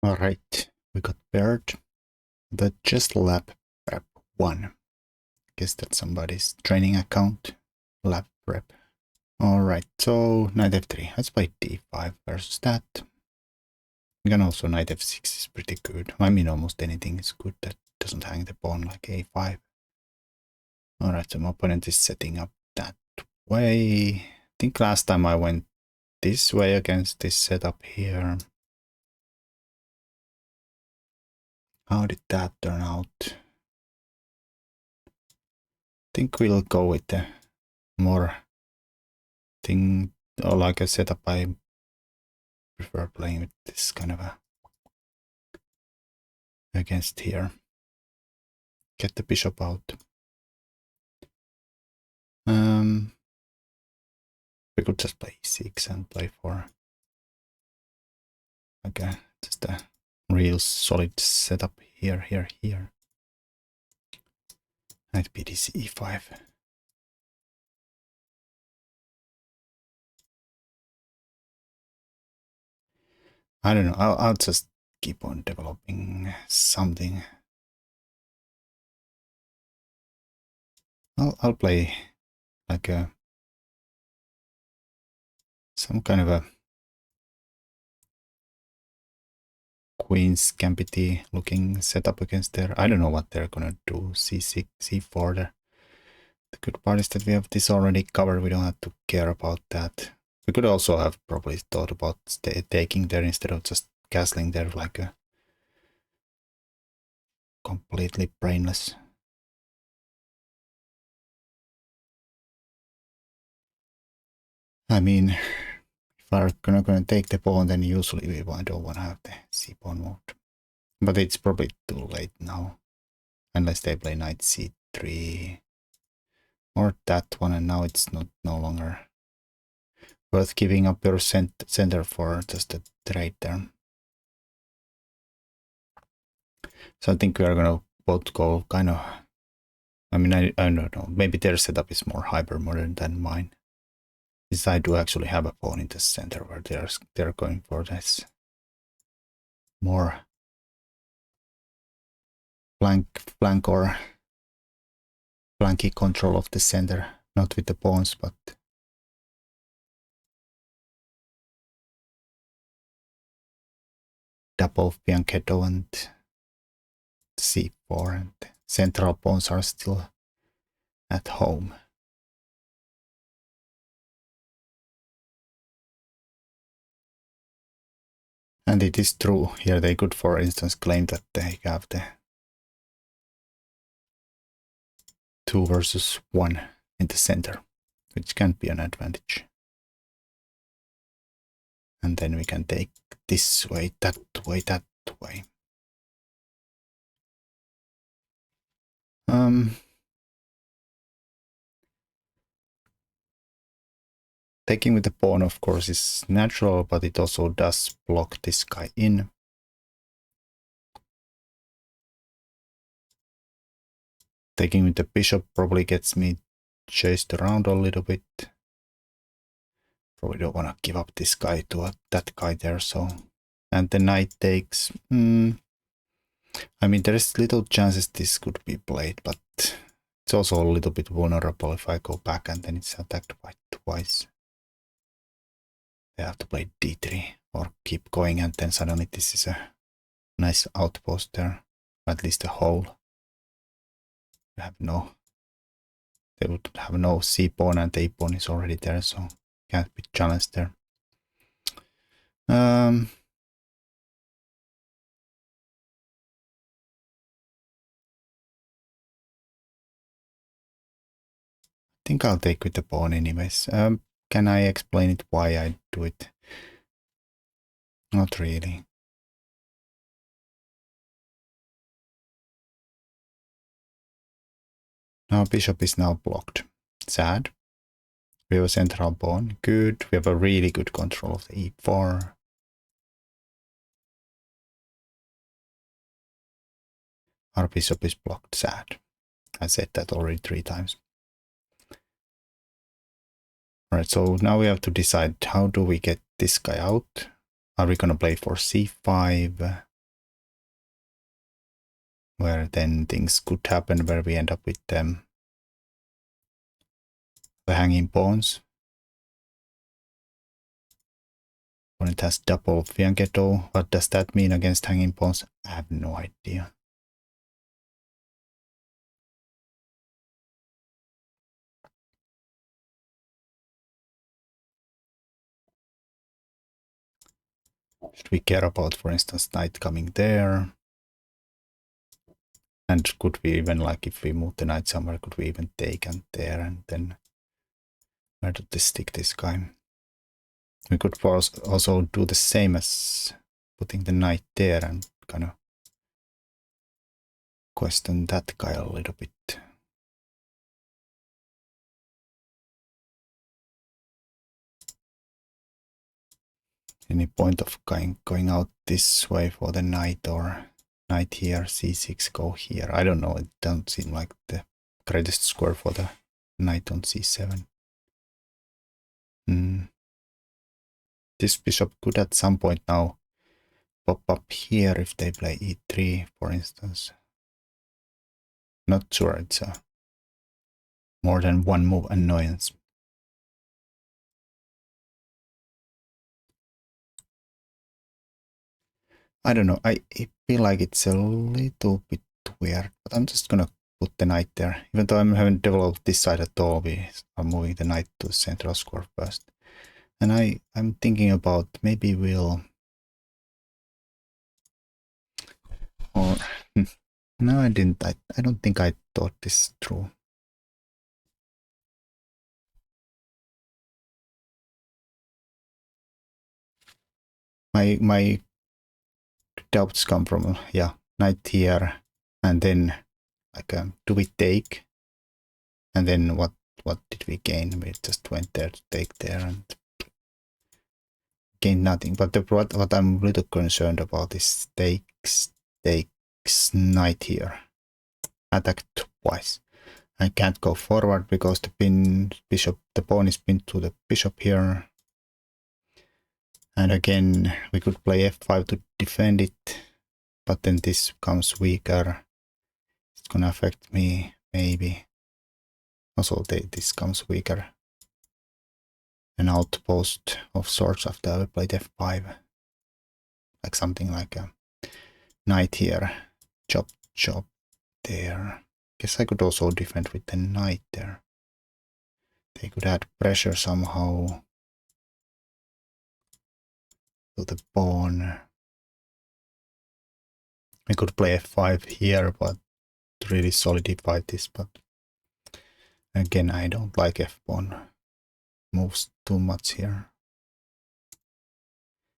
Alright, we got paired. The Chess Lab Prep 1. Guess that's somebody's training account. Lab Prep. Alright, so knight f3. Let's play d5 versus that. We can also knight f6 is pretty good. I mean, almost anything is good that doesn't hang the pawn like a5. Alright, so my opponent is setting up that way. I think last time I went this way against this setup here. How did that turn out? I think we'll go with the more thing, or like a setup. I prefer playing with this kind of a against here. Get the bishop out. We could just play e6 and play for like just a real solid setup here. Knight bdc e5. I don't know. I'll just keep on developing something. I'll play like some kind of a Queen's Gambit looking setup against there. I don't know what they're gonna do. C6, C4 there. The good part is that we have this already covered. We don't have to care about that. We could also have probably thought about taking there instead of just castling there like a completely brainless. I mean, if we're gonna take the pawn, then usually we don't want to have the c-pawn mode. But it's probably too late now. Unless they play knight c3 or that one, and now it's no longer worth giving up your center for just a trade there. So I think we are gonna both go kind of. I mean, I don't know. Maybe their setup is more hyper modern than mine. Because I do actually have a pawn in the center where they're going for this more flank or flanky control of the center, not with the pawns, but double fianchetto and c4, and central pawns are still at home. And it is true, here they could for instance claim that they have the 2 versus 1 in the center, which can be an advantage. And then we can take this way, that way, that way. Taking with the pawn, of course, is natural, but it also does block this guy in. Taking with the bishop probably gets me chased around a little bit. Probably don't want to give up this guy to that guy there, so. And the knight takes. I mean, there is little chances this could be played, but it's also a little bit vulnerable if I go back and then it's attacked by twice. They have to play d3 or keep going, and then suddenly this is a nice outpost there, at least a hole. They would have no c-pawn, and the a-pawn is already there, so can't be challenged there. I think I'll take with the pawn anyways. Can I explain it why I do it? Not really. Our bishop is now blocked. Sad. We have a central pawn. Good. We have a really good control of the e4. Our bishop is blocked. Sad. I said that already 3 times. Alright, so now we have to decide how do we get this guy out. Are we gonna play for c5? where then things could happen where we end up with the hanging pawns. When it has double fianchetto, what does that mean against hanging pawns? I have no idea. Should we care about, for instance, knight coming there? And could we even, like, if we move the knight somewhere, could we even take and there, and then where did this stick this guy? We could also do the same as putting the knight there and kind of question that guy a little bit. Any point of going out this way for the knight, or knight here, c6, go here? I don't know, it doesn't seem like the greatest square for the knight on c7. This bishop could at some point now pop up here if they play e3, for instance. Not sure, it's a more than one move annoyance. I don't know, I feel like it's a little bit weird, but I'm just gonna put the knight there. Even though I haven't developed this side at all, we are moving the knight to the central square first. And I'm thinking about maybe we'll... Or... no, I didn't. I don't think I thought this through. My doubts come from, yeah, knight here, and then like, do we take? And then what did we gain? We just went there to take there and gained nothing. But what I'm a little concerned about is takes knight here. Attack twice. I can't go forward because the pawn is pinned to the bishop here. And again, we could play f5 to defend it, but then this becomes weaker. It's gonna affect me, maybe. Also, this comes weaker. An outpost of sorts after I played f5. Like something like a knight here. Chop, chop there. Guess I could also defend with the knight there. They could add pressure somehow to the pawn. We could play f5 here, but to really solidify this, but again, I don't like f-pawn. Moves too much here.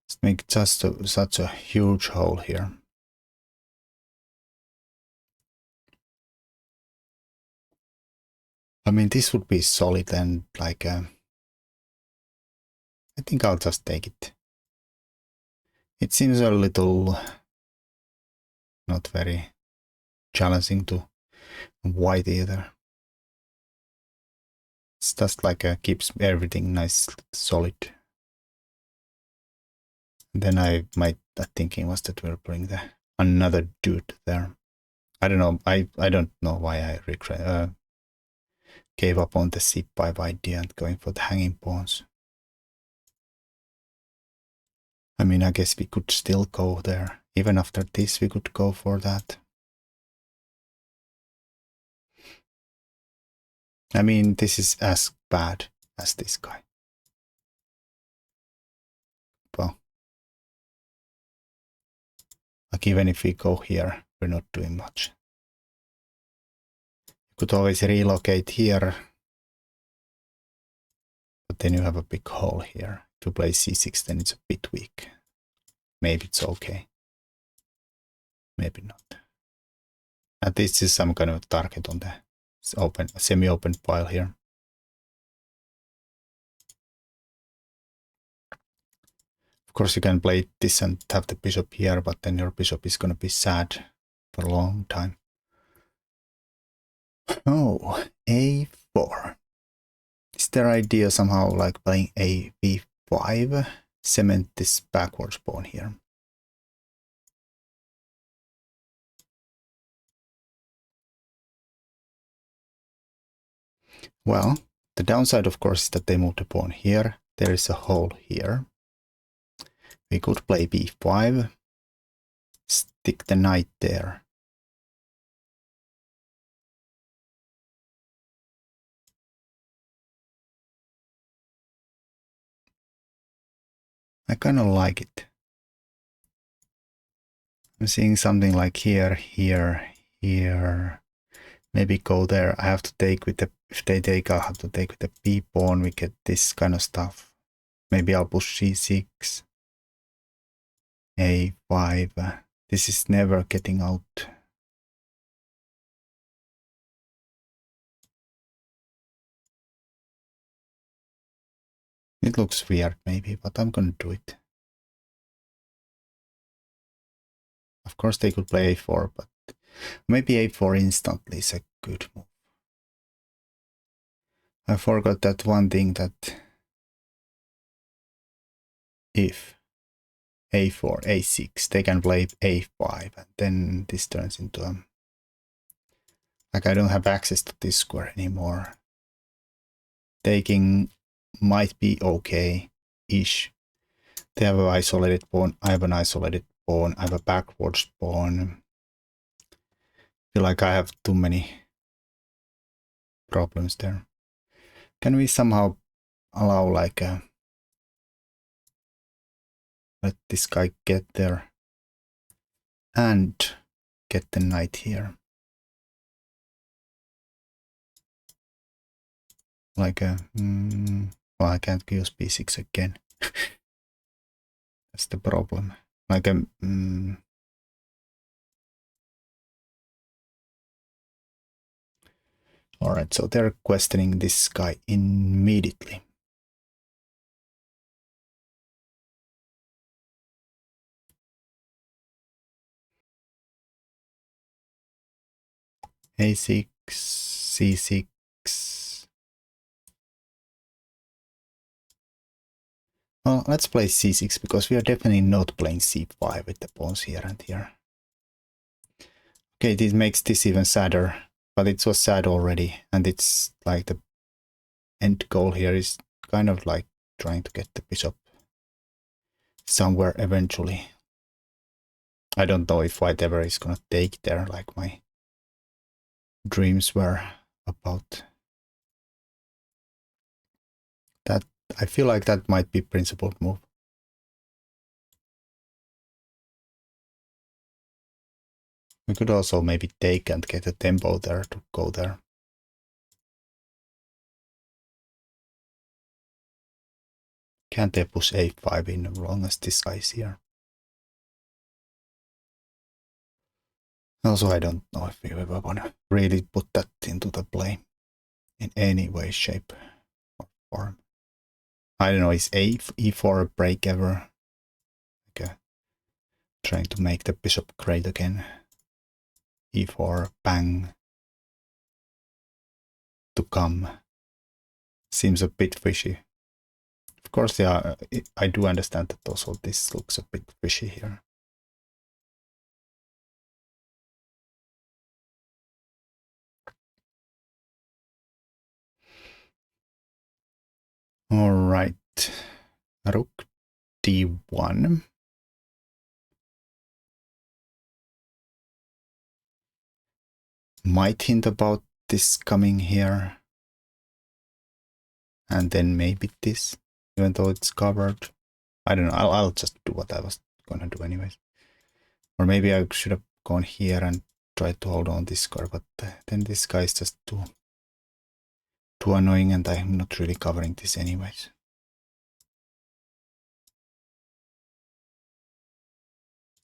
Let's make just such a huge hole here. I mean, this would be solid and like I think I'll just take it. It seems a little not very challenging to white either. It's just like keeps everything nice, solid. And then my thinking was that we'll bring another dude there. I don't know. I don't know why I gave up on the c5 idea and going for the hanging pawns. I mean, I guess we could still go there. Even after this, we could go for that. I mean, this is as bad as this guy. Well, like even if we go here, we're not doing much. You could always relocate here, but then you have a big hole here. If you play c6, then it's a bit weak. Maybe it's okay. Maybe not. And this is some kind of target on the semi-open file here. Of course, you can play this and have the bishop here, but then your bishop is going to be sad for a long time. Oh, a4. Is there idea somehow like playing a b5? Cement this backwards pawn here. Well, the downside, of course, is that they moved the pawn here. There is a hole here. We could play b5, stick the knight there. I kind of like it. I'm seeing something like here, here, here. Maybe go there. I have to take with the, if they take, I'll have to take with the b pawn. We get this kind of stuff. Maybe I'll push c6, a5. This is never getting out. It looks weird maybe, but I'm gonna do it. Of course they could play a4, but maybe a4 instantly is a good move. I forgot that one thing, that if a4, a6, they can play a5, and then this turns into a... Like, I don't have access to this square anymore. Taking might be okay-ish. They have an isolated pawn, I have an isolated pawn, I have a backwards pawn. I feel like I have too many problems there. Can we somehow allow like a... Let this guy get there and get the knight here? Like a... well, I can't use b6 again. That's the problem. Like a... Alright, so they're questioning this guy immediately. a6, c6. Well, let's play c6 because we are definitely not playing c5 with the pawns here and here. Okay, this makes this even sadder, but it was sad already, and it's like the end goal here is kind of like trying to get the bishop somewhere eventually. I don't know if white ever is gonna take there like my dreams were about. That, I feel like that might be principled move. We could also maybe take and get a tempo there to go there. Can't they push a5 in as long as this guy is here? Also, I don't know if we ever want to really put that into the play in any way, shape, or form. I don't know, is e4 a break ever? Okay. Trying to make the bishop great again. e4, bang. To come. Seems a bit fishy. Of course, yeah, I do understand that also this looks a bit fishy here. All right, rook d1. Might hint about this coming here. And then maybe this, even though it's covered. I don't know, I'll just do what I was gonna do anyways. Or maybe I should have gone here and tried to hold on this square, but then this guy is just too annoying and I'm not really covering this anyways.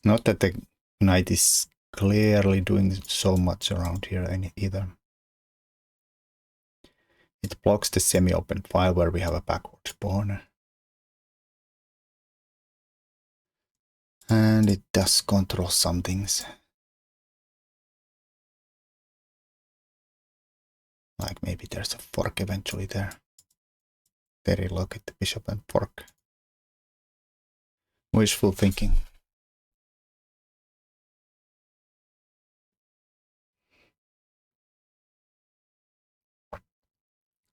Not that the knight is clearly doing so much around here either. It blocks the semi-open file where we have a backwards pawn. And it does control some things. Like maybe there's a fork eventually there. Very look at the bishop and fork. Wishful thinking.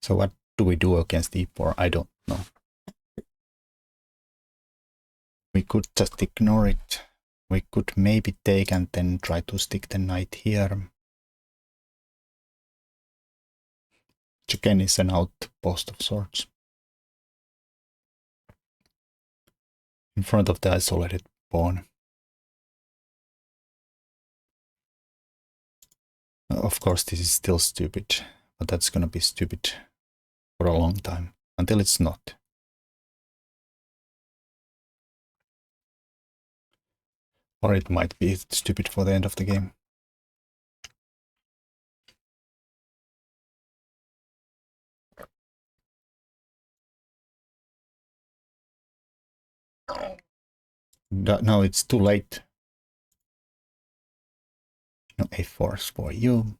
So what do we do against e4? I don't know. We could just ignore it. We could maybe take and then try to stick the knight here. Which again is an outpost of sorts. In front of the isolated pawn. Of course this is still stupid, but that's gonna be stupid for a long time, until it's not. Or it might be stupid for the end of the game. No, it's too late. No a4 for you.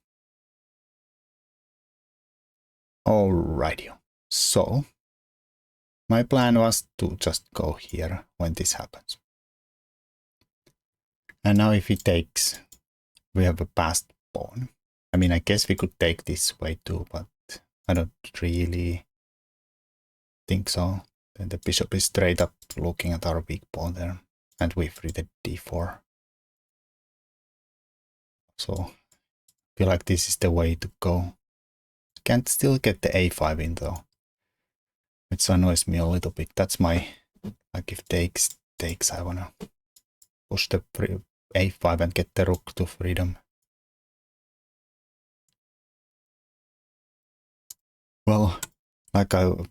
Alrighty. So, my plan was to just go here when this happens. And now if he takes, we have a passed pawn. I mean, I guess we could take this way too, but I don't really think so. Then the bishop is straight up looking at our weak pawn there. And we free the d4. So, I feel like this is the way to go. Can't still get the a5 in though. Which annoys me a little bit. That's my, like if takes, I wanna push the a5 and get the rook to freedom. Well, like I've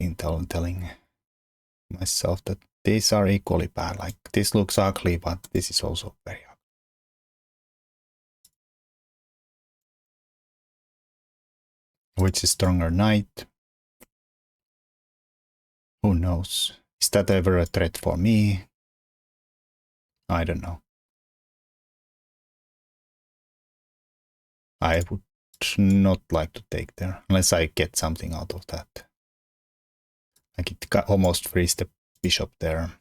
been telling myself that these are equally bad. Like this looks ugly, but this is also very ugly. Which is stronger, knight? Who knows? Is that ever a threat for me? I don't know. I would not like to take there, unless I get something out of that. Like it almost frees the bishop there.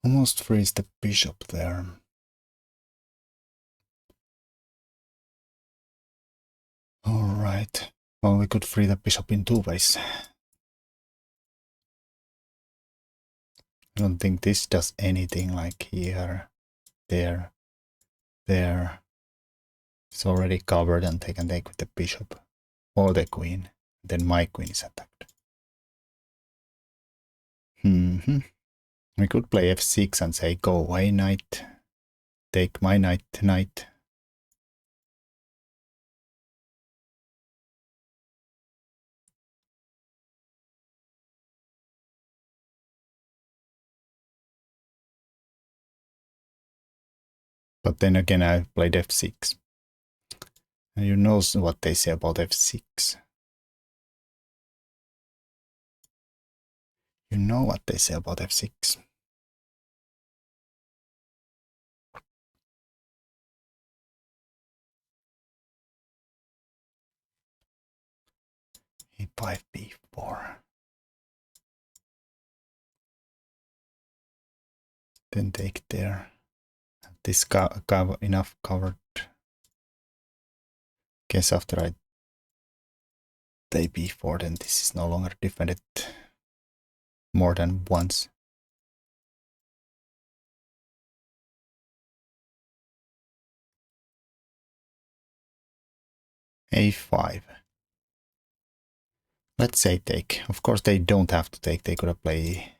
Almost frees the bishop there. Alright. Well, we could free the bishop in two ways. I don't think this does anything, like here, there, there. It's already covered and they can take with the bishop or the queen. Then my queen is attacked. We could play f6 and say go away knight. Take my knight, knight. But then again I played f6. And you know what they say about f6. You know what they say about f6. e5, b4. Then take there. This enough covered. Guess after I take b4, then this is no longer defended more than once. a5. Let's say take. Of course they don't have to take. They could play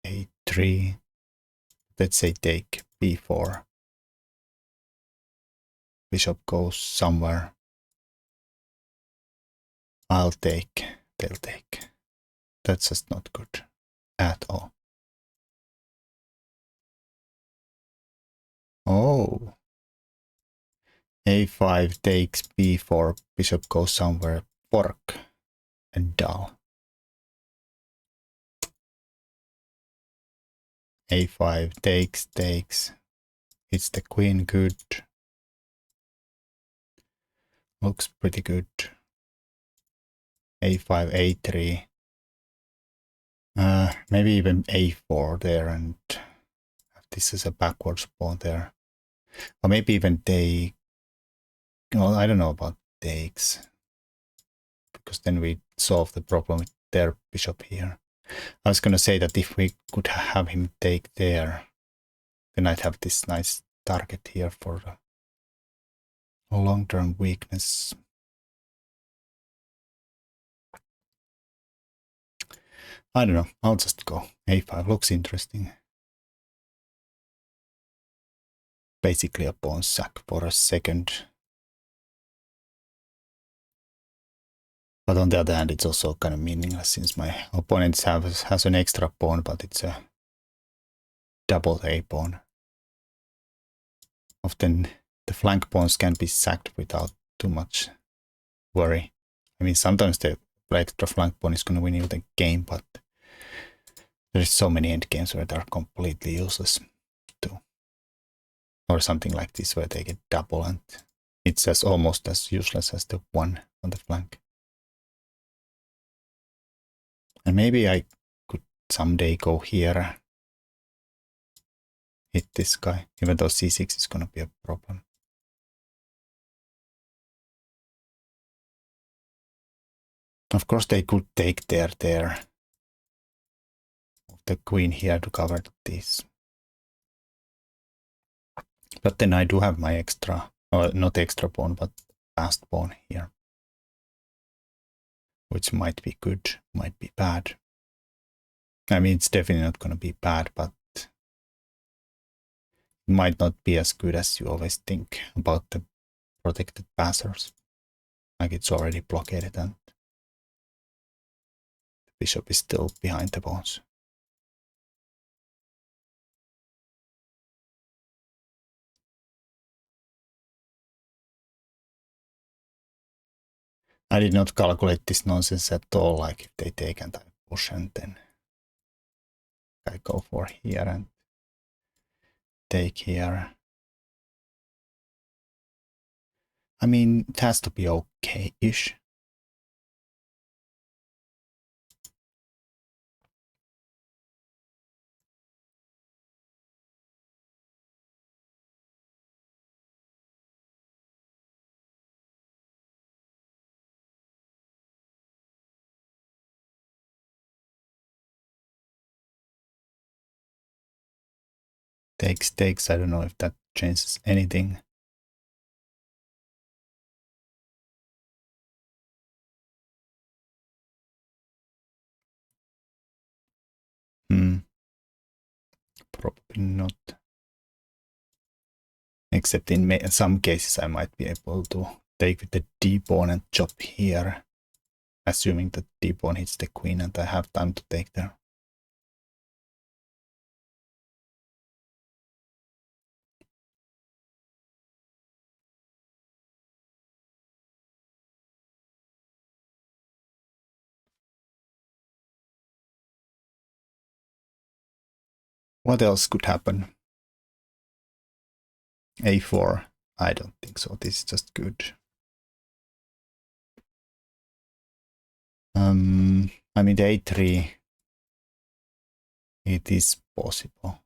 a3. Let's say take b4. Bishop goes somewhere. I'll take. They'll take. That's just not good at all. Oh. a5 takes b4. Bishop goes somewhere. Fork and dull. a5 takes. It's the queen, good. Looks pretty good. a5, a3. Maybe even a4 there and have this is a backwards pawn there. Or maybe even take, well, I don't know about takes, because then we solve the problem with their bishop here. I was going to say that if we could have him take there, then I'd have this nice target here for a long-term weakness. I don't know, I'll just go. A5 looks interesting. Basically a pawn sack for a second. But on the other hand, it's also kind of meaningless since my opponent has an extra pawn, but it's a double A pawn. Often the flank pawns can be sacked without too much worry. I mean, sometimes the extra flank pawn is going to win you the game, but there's so many endgames where they're completely useless too. Or something like this where they get double and it's almost as useless as the one on the flank. And maybe I could someday go here, hit this guy, even though c6 is going to be a problem. Of course they could take there. The queen here to cover this. But then I do have my extra, or not extra pawn, but fast pawn here. Which might be good, might be bad. I mean, it's definitely not going to be bad, but it might not be as good as you always think about the protected passers. Like it's already blockaded and the bishop is still behind the pawns. I did not calculate this nonsense at all, like if they take and I push and then I go for here and take here. I mean, it has to be okay-ish. Takes, I don't know if that changes anything. Probably not. Except in some cases I might be able to take with the d pawn and chop here, assuming that d pawn hits the queen and I have time to take there. What else could happen? A4. I don't think so. This is just good. I mean, the A3, it is possible.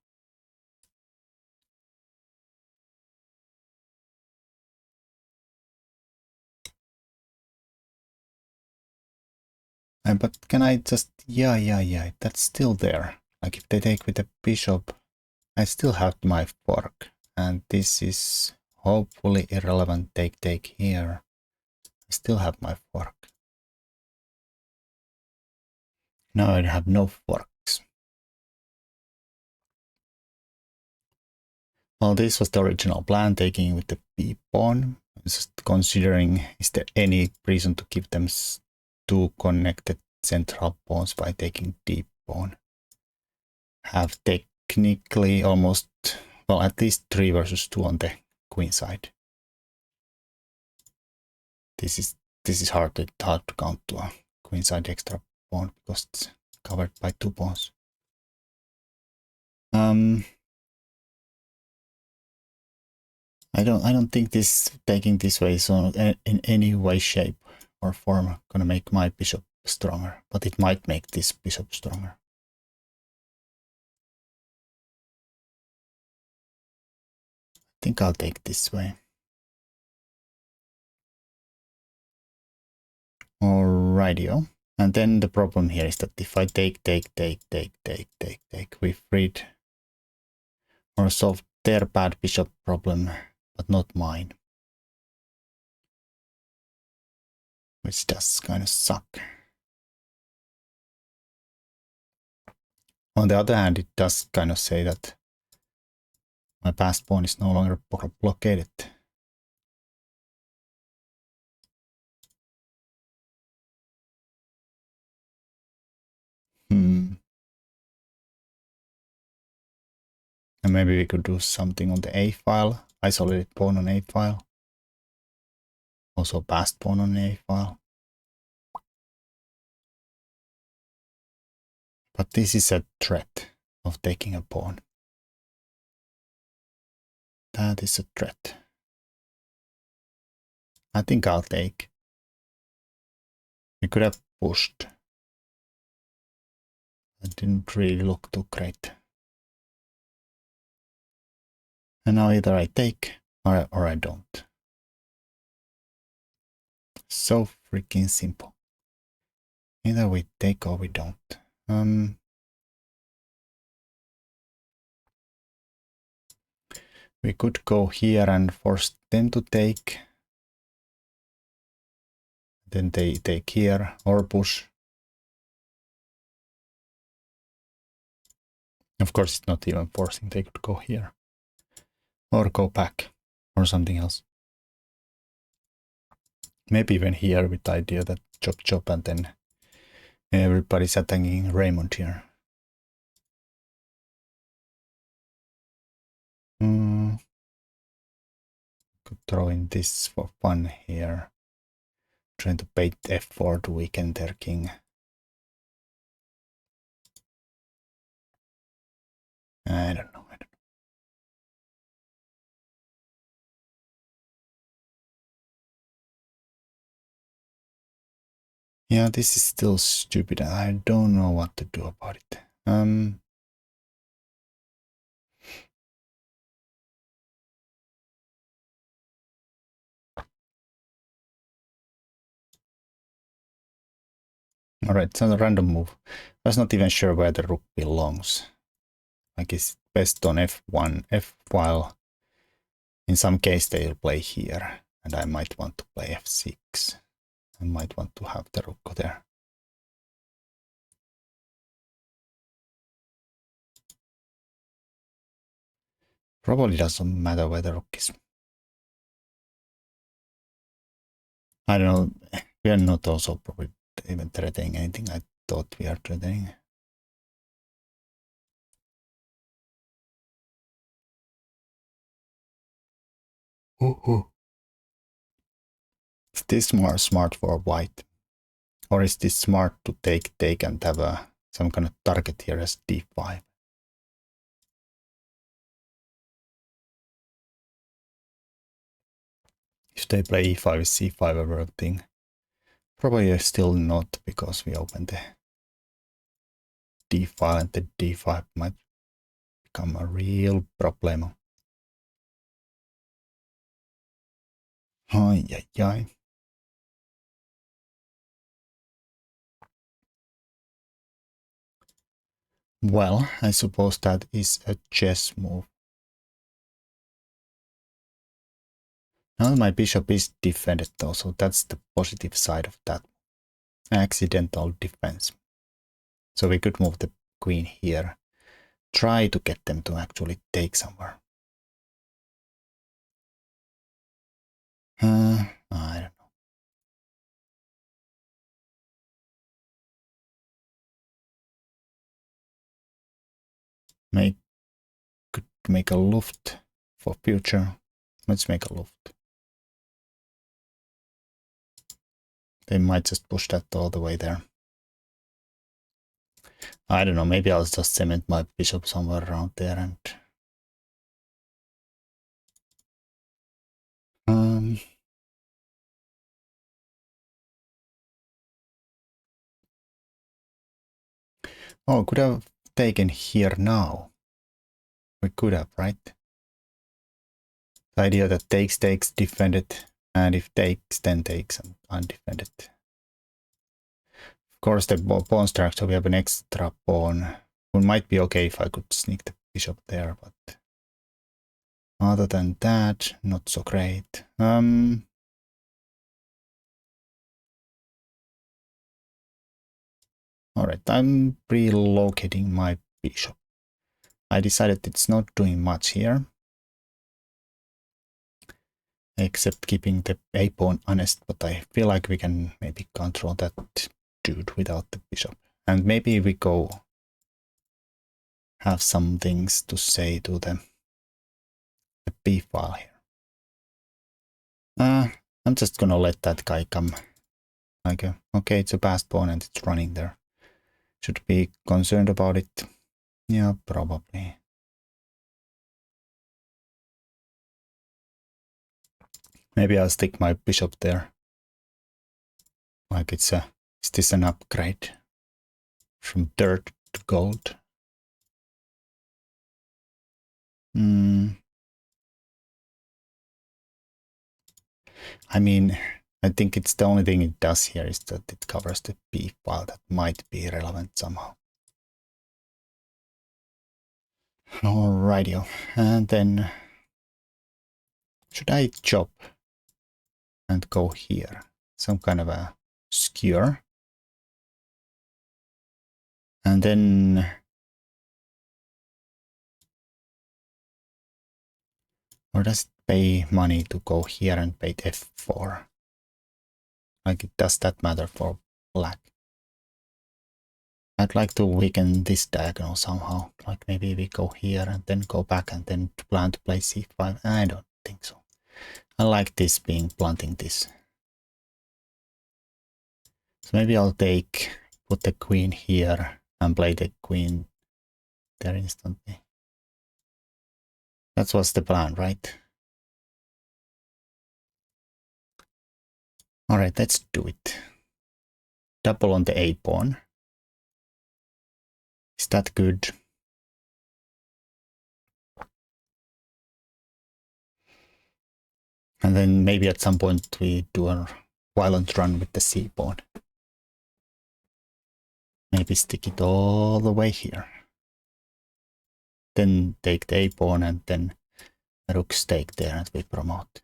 But can I just, yeah, that's still there. Like if they take with the bishop, I still have my fork. And this is hopefully irrelevant take here. I still have my fork. Now I have no forks. Well, this was the original plan, taking with the b pawn. Just considering, is there any reason to give them two connected central pawns by taking d pawn? Have technically almost, well, at least 3 versus 2 on the queen side. This is hard to count to a queen side extra pawn because it's covered by 2 pawns. I don't think this taking this way is in any way, shape, or form gonna make my bishop stronger, but it might make this bishop stronger. think I'll take this way. Alrighty-o. And then the problem here is that if I take, we freed or solved their bad bishop problem, but not mine. Which does kind of suck. On the other hand, it does kind of say that my passed pawn is no longer blockaded. And maybe we could do something on the A file. Isolated pawn on A file. Also passed pawn on A file. But this is a threat of taking a pawn. That is a threat. I think I'll take. We could have pushed. It didn't really look too great. And now either I take or I don't. So freaking simple. Either we take or we don't. We could go here and force them to take. Then they take here or push. Of course, it's not even forcing. They could go here or go back or something else. Maybe even here with the idea that chop chop and then everybody's attacking Raymond here. Could throw in this for fun here. Trying to bait f4 to weaken their king. I don't know. Yeah, this is still stupid. I don't know what to do about it. Alright, it's a random move. I was not even sure where the rook belongs. Like it's best on f1, f file. In some case they'll play here, and I might want to play f6. I might want to have the rook there. Probably doesn't matter where the rook is. I don't know. We are not also probably even threatening anything. I thought we are threatening. Is this more smart for white? Or is this smart to take and have some kind of target here as d5? If they play e5 with c5 everything, probably still not, because we open the d file and the d5 might become a real problem. Ay, ay, ay. Well, I suppose that is a chess move. Now my bishop is defended though, so that's the positive side of that. Accidental defense. So we could move the queen here. Try to get them to actually take somewhere. I don't know. Could make a Luft for future. Let's make a Luft. They might just push that all the way there. I don't know, maybe I'll just cement my bishop somewhere around there and... Oh, could have taken here now. We could have, right? The idea that takes, defended, and if takes, then takes undefended. Of course, the pawn structure, we have an extra pawn. It might be okay if I could sneak the bishop there, but other than that, not so great. Alright, I'm relocating my bishop. I decided it's not doing much here, except keeping the a pawn honest, but I feel like we can maybe control that dude without the bishop. And maybe we go have some things to say to the b file here. I'm just gonna let that guy come. Like, okay, it's a passed pawn and it's running there. Should be concerned about it. Yeah, probably. Maybe I'll stick my bishop there. Like is this an upgrade? From dirt to gold? I mean, I think it's the only thing it does here is that it covers the b file that might be relevant somehow. Alrighty, and then should I chop and go here? Some kind of a skewer. And then or does it pay money to go here and pay f4? Like, does that matter for black? I'd like to weaken this diagonal somehow. Like maybe we go here and then go back and then plan to play c5. I don't think so. I like this being blunting this. So maybe I'll put the queen here and play the queen there instantly. That was the plan, right? Alright, let's do it. Double on the a pawn. Is that good? And then maybe at some point we do a violent run with the c pawn. Maybe stick it all the way here. Then take the a pawn and then rook's take there and we promote.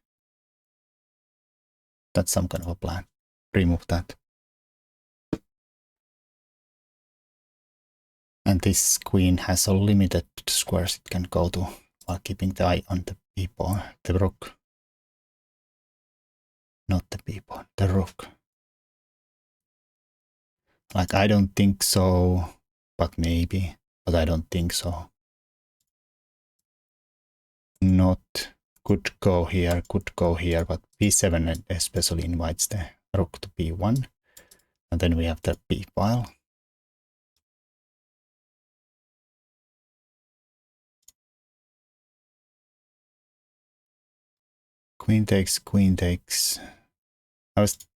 That's some kind of a plan. Remove that. And this queen has a limited squares it can go to while keeping the eye on the b pawn, the rook. Not the b pawn, the rook. Like, I don't think so, but maybe, but I don't think so. Not could go here, but b7 especially invites the rook to b1. And then we have the b file. Queen takes, queen takes.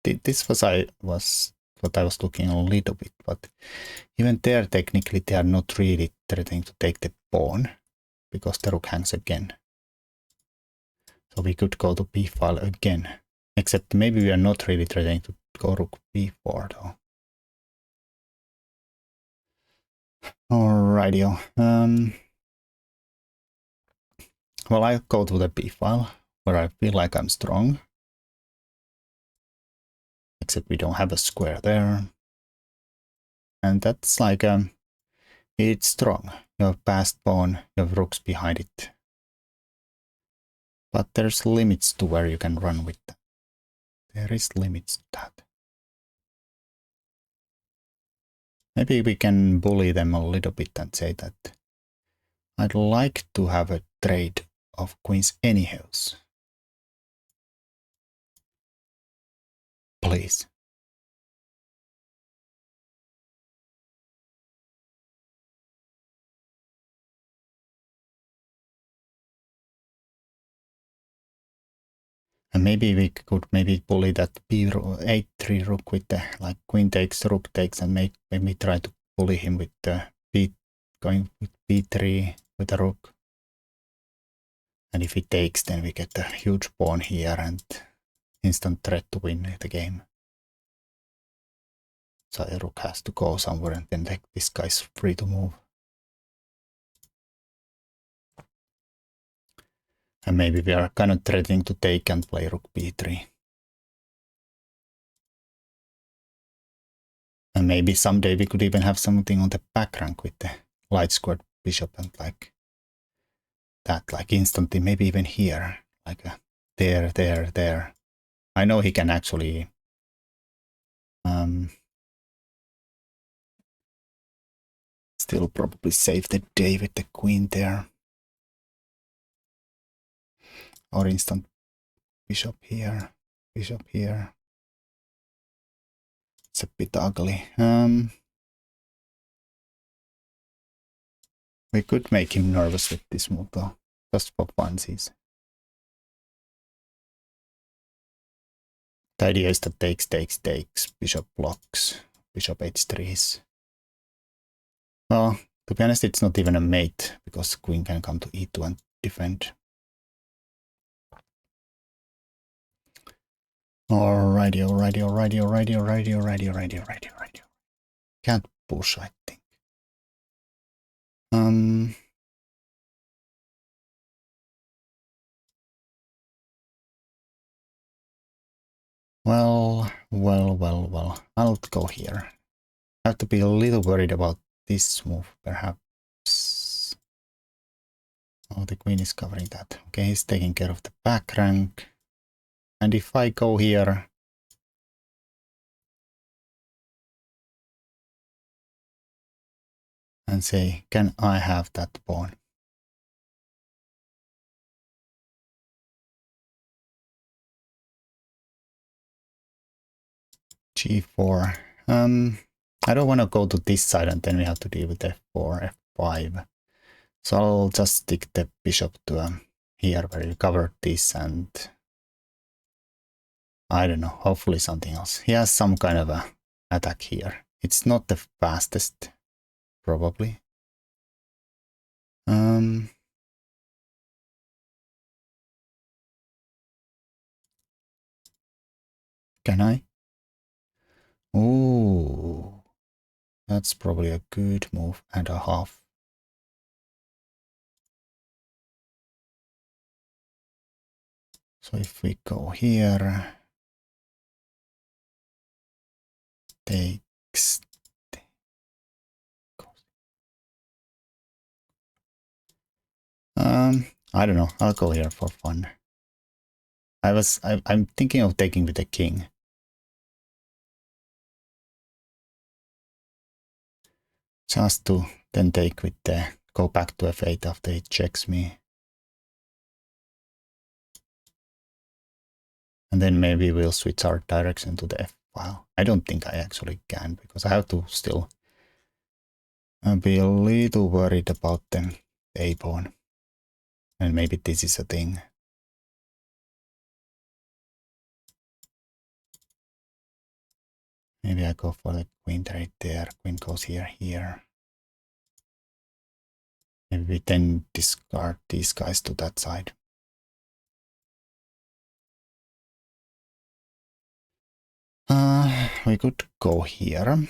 This was what I was looking a little bit, but even there, technically, they are not really threatening to take the pawn because the rook hangs again. So we could go to b file again, except maybe we are not really threatening to go rook b4 though. Alrighty. Well, I go to the b file where I feel like I'm strong. Except we don't have a square there. And that's like, it's strong. You have passed pawn, you have rooks behind it. But there's limits to where you can run with that. There is limits to that. Maybe we can bully them a little bit and say that I'd like to have a trade of queens anyhows. Please. And maybe we could bully that b8-3 rook with the like queen takes, rook takes, and maybe try to bully him with the going with b3 with a rook. And if he takes, then we get a huge pawn here and instant threat to win the game. So the rook has to go somewhere and then this guy's free to move. And maybe we are kind of threatening to take and play rook b3. And maybe someday we could even have something on the back rank with the light squared bishop and like that, like instantly, maybe even here, like a there. I know he can actually still probably save the day with the queen there. Or instant bishop here, bishop here. It's a bit ugly. We could make him nervous with this move though, just for funsies. The idea is that takes, bishop blocks, bishop h3s. Well, to be honest, it's not even a mate, because queen can come to e2 and defend. Alrighty. Can't push, I think. Well. I'll go here. I have to be a little worried about this move, perhaps. Oh, the queen is covering that. Okay, he's taking care of the back rank. And if I go here, and say, can I have that pawn? G4. I don't want to go to this side and then we have to deal with f4, f5. So I'll just stick the bishop to here where we covered this and I don't know, hopefully something else. He has some kind of a attack here. It's not the fastest, probably. Can I? Ooh, that's probably a good move and a half. So if we go here, takes. I don't know. I'll go here for fun. I'm thinking of taking with the king. Just to then take with the go back to f8 after he checks me. And then maybe we'll switch our direction to the f file. I don't think I actually can because I have to still be a little worried about the a pawn. And maybe this is a thing. Maybe I go for the queen right there. Queen goes here. Maybe we then discard these guys to that side. We could go here.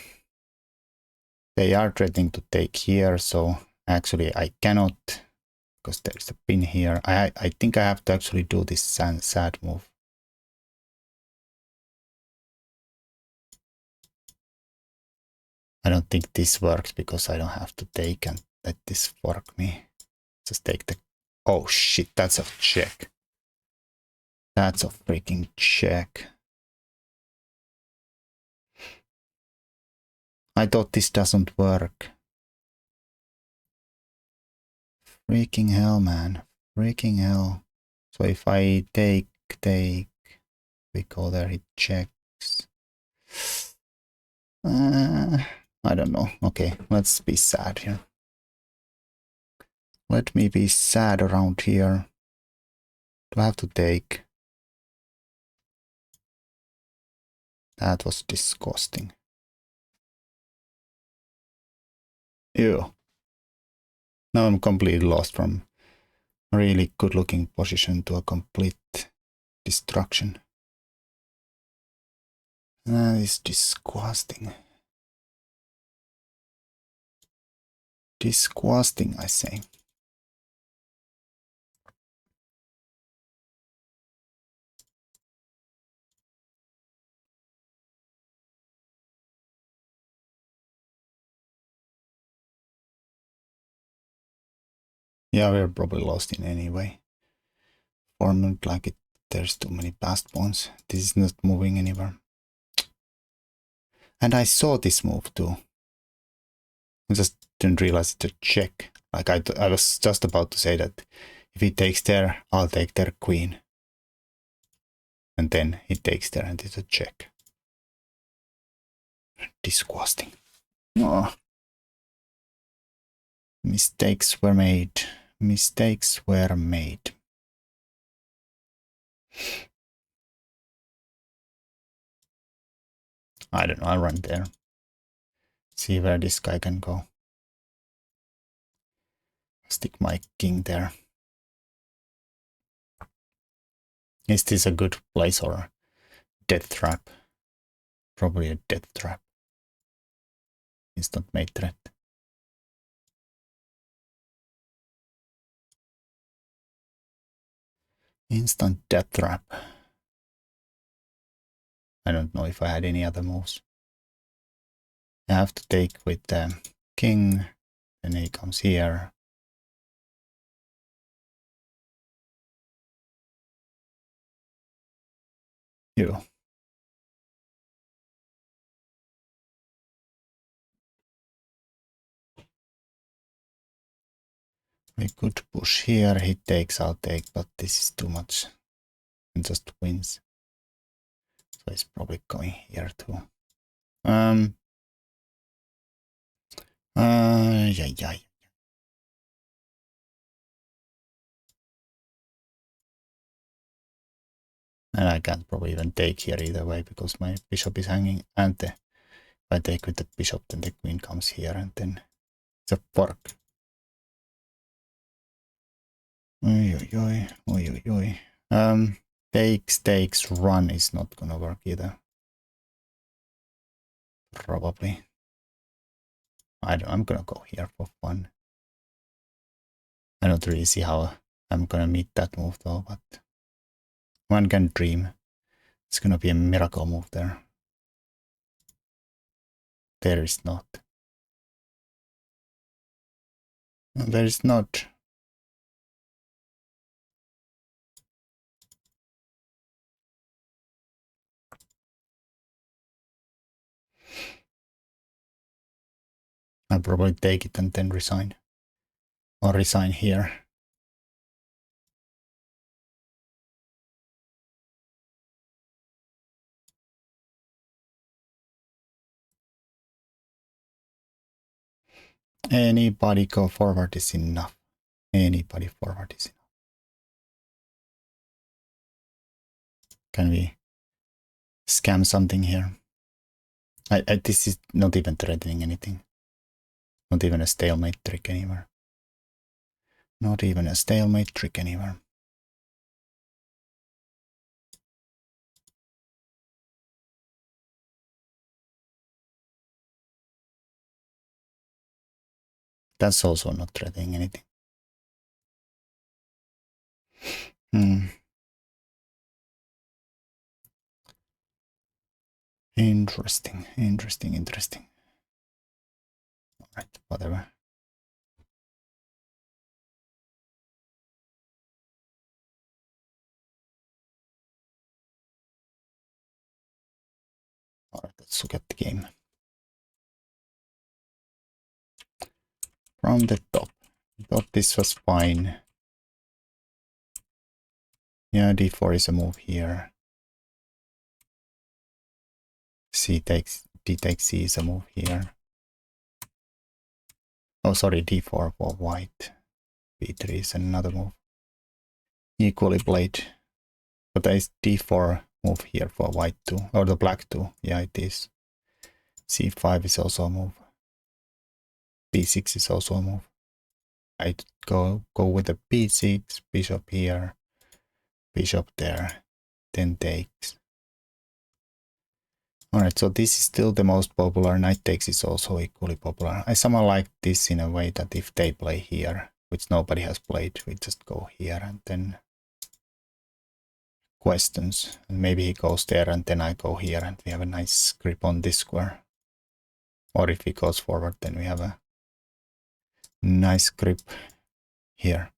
They are threatening to take here, so actually I cannot, because there's a pin here. I think I have to actually do this sad move. I don't think this works because I don't have to take and let this fork me. Just take the... Oh shit, that's a check. That's a freaking check. I thought this doesn't work. Freaking hell, man. Freaking hell. So if I take, we go there, he checks. I don't know. Okay, let's be sad here. Let me be sad around here. Do I have to take? That was disgusting. Ew. Now I'm completely lost from Really good looking position to a complete destruction. That is disgusting. Disgusting, I say. Yeah, we're probably lost in any way. Form like it. There's too many passed pawns. This is not moving anywhere. And I saw this move too. I just didn't realize it's a check. Like I was just about to say that if he takes there, I'll take their queen. And then he takes there and it's a check. Disgusting. Oh. Mistakes were made. Mistakes were made. I don't know, I'll run there. See where this guy can go. Stick my king there. Is this a good place or a death trap? Probably a death trap. Instant mate threat. Instant death trap. I don't know if I had any other moves. I have to take with the king. Then he comes here. You. We could push here. He takes, I'll take, but this is too much. And just wins. So he's probably going here too. Yeah. And I can't probably even take here either way because my bishop is hanging. And if I take with the bishop, then the queen comes here and then it's a fork. Oi. Takes, run is not gonna work either. Probably. I'm gonna go here for fun. I don't really see how I'm gonna meet that move though, but one can dream. It's gonna be a miracle move there. There is not. There is not. I'll probably take it and then resign. Or resign here. Anybody go forward is enough. Anybody forward is enough. Can we scam something here? This is not even threatening anything. Not even a stalemate trick anywhere. Not even a stalemate trick anywhere. That's also not threatening anything. Interesting. Alright, whatever. Alright, let's look at the game. From the top. I thought this was fine. Yeah, d4 is a move here. D takes C is a move here. Oh, sorry, d4 for white. b3 is another move. Equally played. But there is d4 move here for white too. Or the black too. Yeah, it is. c5 is also a move. b6 is also a move. I go with the b6, bishop here, bishop there, then takes. Alright, so this is still the most popular. Knight takes is also equally popular. I somehow like this in a way that if they play here, which nobody has played, we just go here and then questions. And maybe he goes there and then I go here and we have a nice grip on this square. Or if he goes forward, then we have a nice grip here.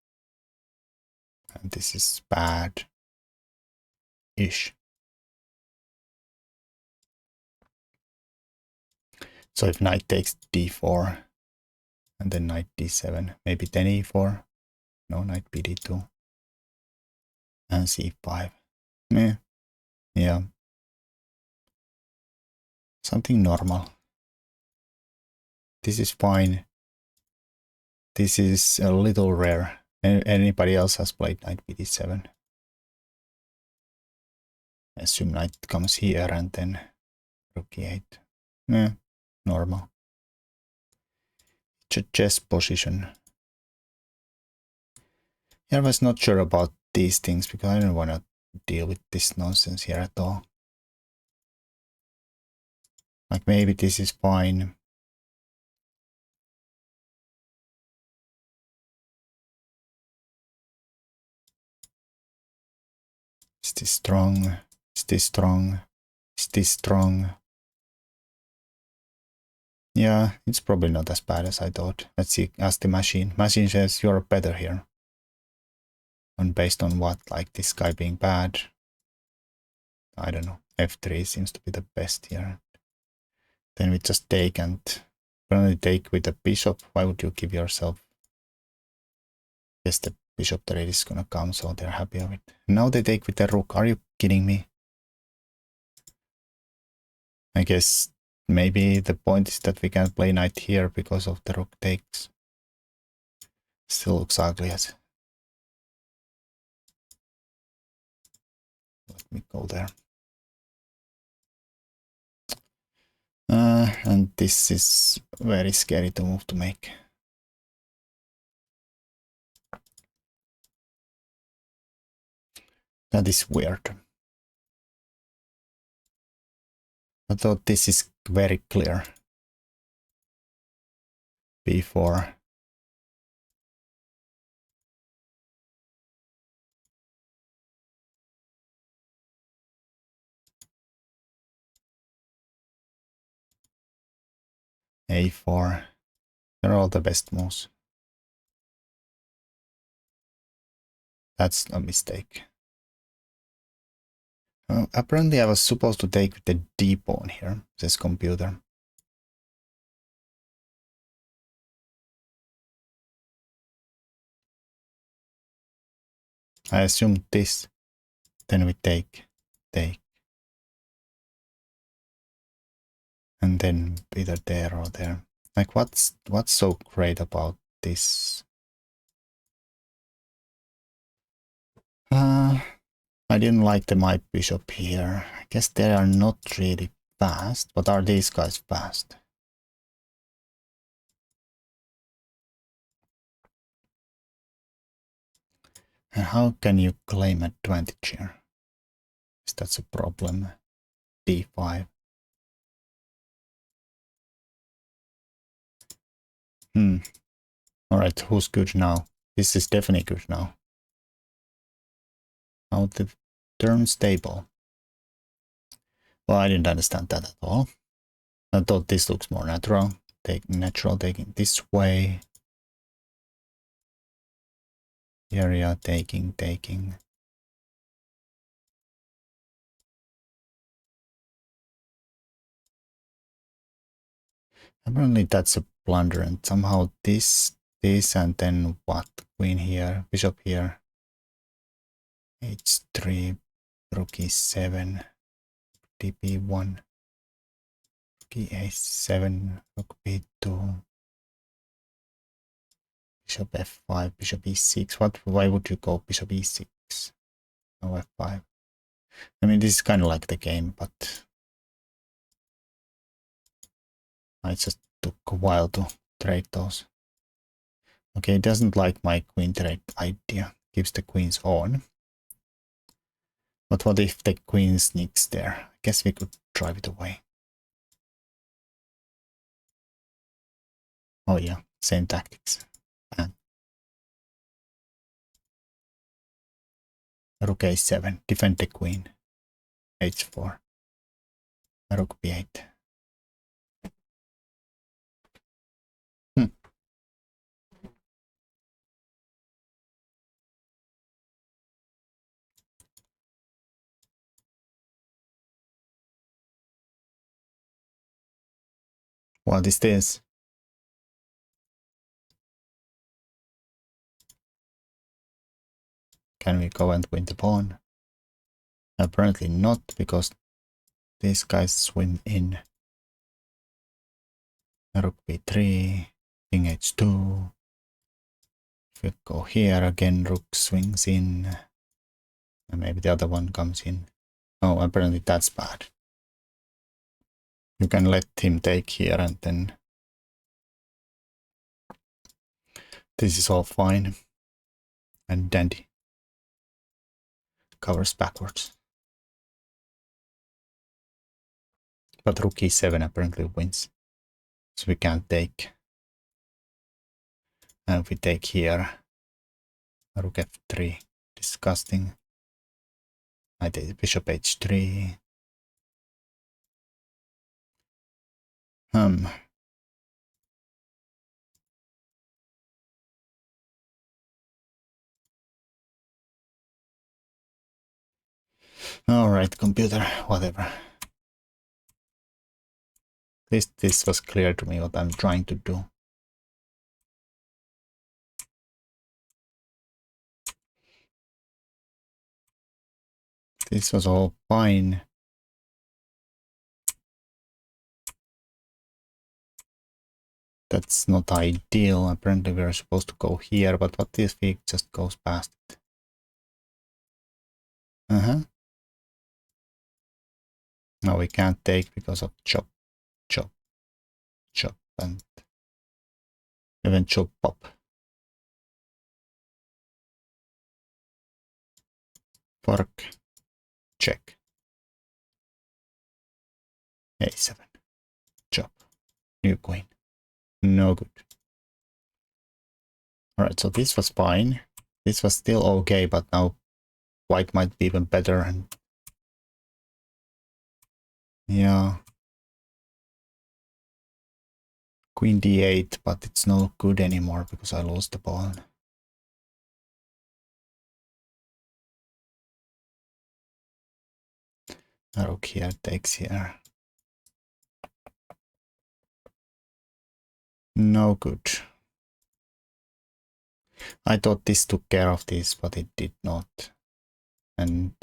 And this is bad-ish. So if knight takes d4 and then knight d7, maybe then e4. No, knight bd2 and c5. Meh. Yeah. Something normal. This is fine. This is a little rare. Anybody else has played knight bd7? Assume knight comes here and then rook e8. Meh. Normal. Chess position. Yeah, I was not sure about these things because I don't want to deal with this nonsense here at all. Like maybe this is fine. Is this strong? Is this strong? Is this strong? Yeah, it's probably not as bad as I thought. Let's see, ask the machine. Machine says you're better here. And based on what? Like this guy being bad? I don't know. F3 seems to be the best here. Then we just take and only take with the bishop. Why would you give yourself? Yes, the bishop trade is gonna come, so they're happy of it. Now they take with the rook. Are you kidding me? I guess maybe the point is that we can't play knight here because of the rook takes. Still looks ugly as. Let me go there. And this is very scary to move to make. That is weird. I thought this is very clear. B4. A4. They're all the best moves. That's a mistake. Apparently I was supposed to take with the D pawn here, this computer. I assumed this. Then we take. And then either there or there. Like what's so great about this? I didn't like the my bishop here. I guess they are not really fast, but are these guys fast? And how can you claim advantage here? Is that a problem? D5. Alright, who's good now? This is definitely good now. Now the turn stable. Well, I didn't understand that at all. I thought this looks more natural. Taking this way. Area taking. Apparently that's a blunder, and somehow this, and then what? Queen here, bishop here. H3, rook e7, db1, rook e7, rook b2, bishop f5, bishop e6. Why would you go bishop e6? No f5. I mean, this is kind of like the game, but I just took a while to trade those. Okay, it doesn't like my queen trade idea. Keeps the queens on. But what if the queen sneaks there? I guess we could drive it away. Oh yeah, same tactics. And rook a7, defend the queen. h4. Rook b8. What is this? Can we go and win the pawn? Apparently not, because these guys swim in. Rook b3, king h2. If we go here again, rook swings in. And maybe the other one comes in. Oh, apparently that's bad. You can let him take here and then this is all fine. And dandy. Covers backwards. But rook e7 apparently wins. So we can't take. And if we take here, rook f3. Disgusting. I did bishop h3. Alright, computer, whatever. At least this was clear to me what I'm trying to do. This was all fine. That's not ideal. Apparently we're supposed to go here, but what if we just goes past it? No, we can't take because of chop, chop, chop, and even chop pop. Fork, check. a7, chop, new queen. No good. Alright, so this was fine. This was still okay, but now white might be even better. And yeah, queen d8, but it's no good anymore because I lost the pawn. Rook here takes here. No good. I thought this took care of this, but it did not. And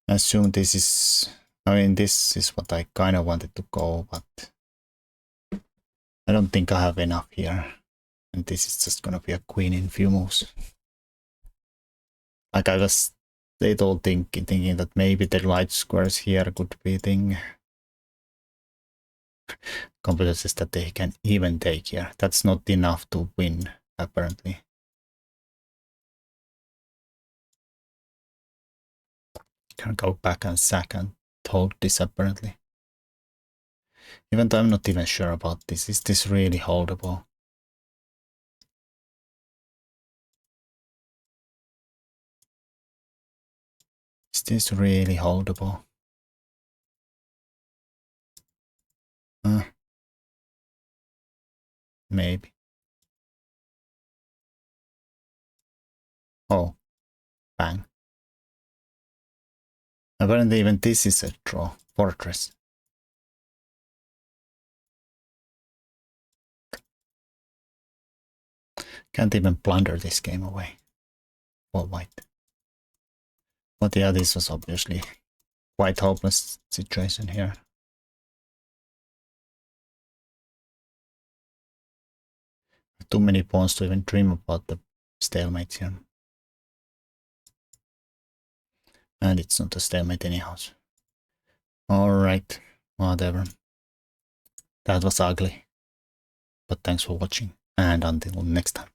I assume this is, I mean, this is what I kind of wanted to go, but I don't think I have enough here. And this is just gonna be a queen in few moves. Like I was little thinking that maybe the light squares here could be thing. Computer says that they can even take here. That's not enough to win, apparently. Can go back and sack and hold this apparently. Even though I'm not even sure about this. Is this really holdable? Is this really holdable? Maybe. Oh, bang. Apparently even this is a draw. Fortress. Can't even blunder this game away. For white. But yeah, this was obviously quite hopeless situation here. Too many pawns to even dream about the stalemate here. And it's not a stalemate anyhow. Alright, whatever. That was ugly. But thanks for watching, and until next time.